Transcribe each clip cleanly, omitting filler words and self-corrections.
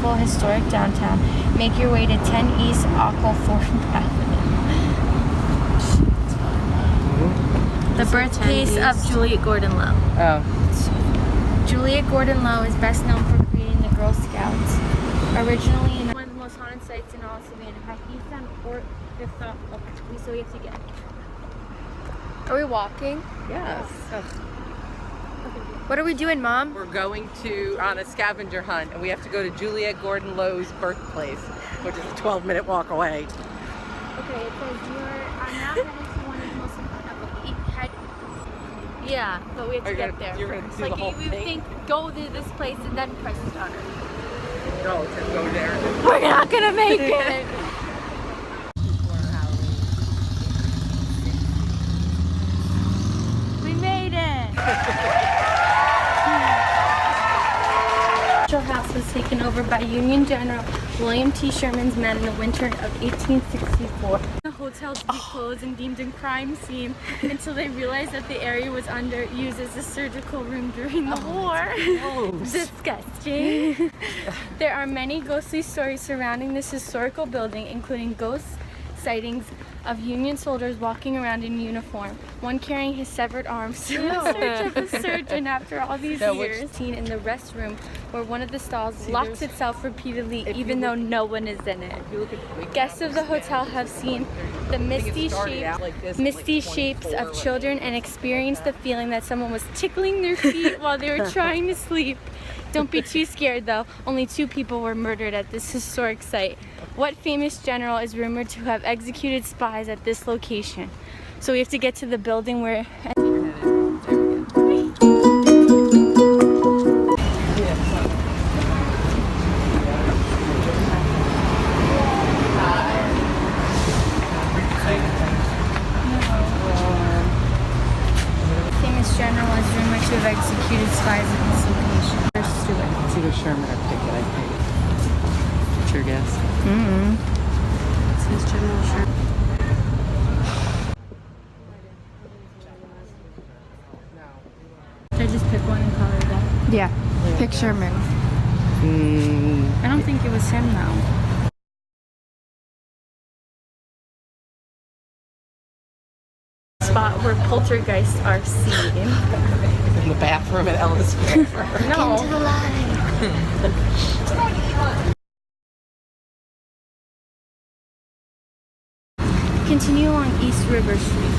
beautiful historic downtown, make your way to 10 East Ockel 4th Avenue. The birthplace of Juliet Gordon Low. Oh. Juliet Gordon Low is best known for creating the Girl Scouts. Originally one of the most haunted sites in all of Savannah. He's done or if thought so we have to get. Are we walking? Yes. What are we doing, Mom? We're going on a scavenger hunt, and we have to go to Juliet Gordon Low's birthplace, which is a 12-minute walk away. Okay, it says I'm now headed to one of the most yeah, but we have to get there. You're going to do like the whole we thing? think go to this place and then press start. No, it says go there. We're not gonna make it. We made it. The house was taken over by Union General William T. Sherman's men in the winter of 1864. The hotel to be closed and deemed a crime scene until they realized that the area was used as a surgical room during the war. Disgusting. There are many ghostly stories surrounding this historical building, including ghost sightings of Union soldiers walking around in uniform, one carrying his severed arms in search of a surgeon after all these years. Seen in the restroom where one of the stalls locks itself repeatedly even though no one is in it. Guests of the hotel have seen the misty shapes of children and experienced the feeling that someone was tickling their feet while they were trying to sleep. Don't be too scared though, only 2 people were murdered at this historic site. What famous general is rumored to have executed spies at this location? So we have to get to the building where... Famous general is rumored to have executed spies at this location. It's either Sherman or Pickett, I think. What's your guess? Mm-hmm. It says General Sherman. Should I just pick one and call it that? Yeah. Pick Sherman. I don't think it was him though. Spot where poltergeists are seen. In the bathroom at Ellis Fair. No. Into the light. Continue along East River Street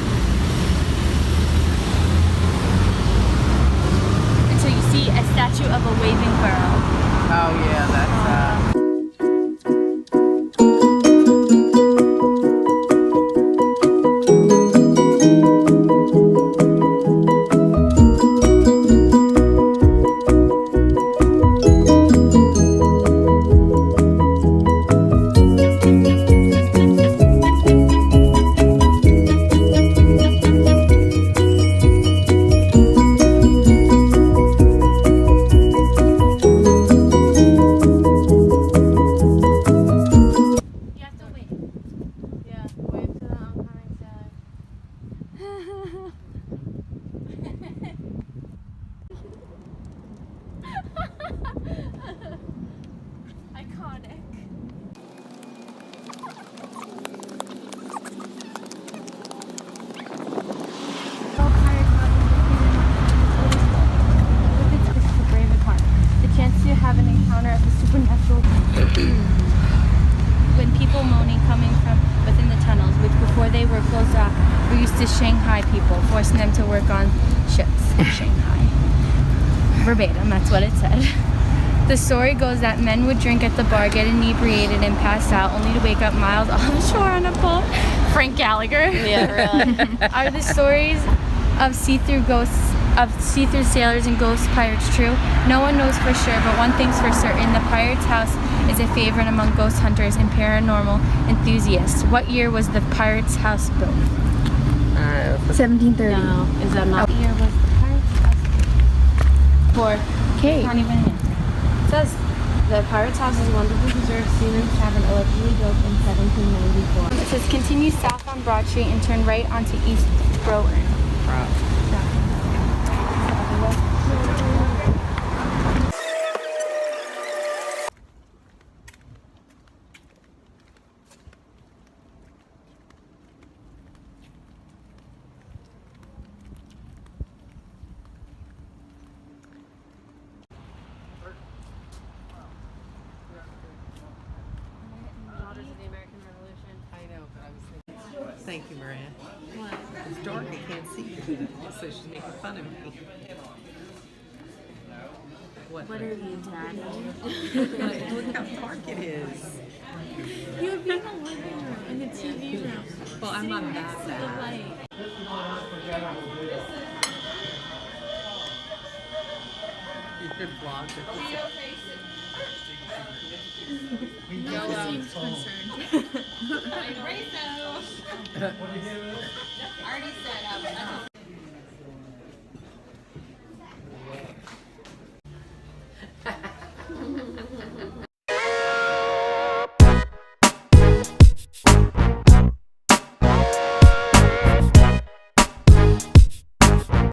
until you see a statue of a waving girl. Oh yeah, that's have an encounter of the supernatural when people moaning coming from within the tunnels, which before they were closed off were used to Shanghai people, forcing them to work on ships in Shanghai. Verbatim, that's what it said. The story goes that men would drink at the bar, get inebriated, and pass out, only to wake up miles offshore on a boat. Frank Gallagher. Yeah, really. Are the stories of see-through sailors and ghost pirates true? No one knows for sure, but one thing's for certain: the Pirate's House is a favorite among ghost hunters and paranormal enthusiasts. What year was the Pirate's House built? 1730. No, is that not? What year was the Pirate's House built? Okay. Not even it. It says the Pirate's House is a wonderful preserved seaman's cabin allegedly built in 1794. It says continue south on Broad Street and turn right onto East Broughton. Thank you, Maria. What? It's dark, I can't see you. So she's making fun of me. What? What are you, Daddy? Look how dark it is. You would be in the living room, in the TV room. Well, I'm not sitting that next to the bad. light. You could vlog it. No one seems concerned. Already set up.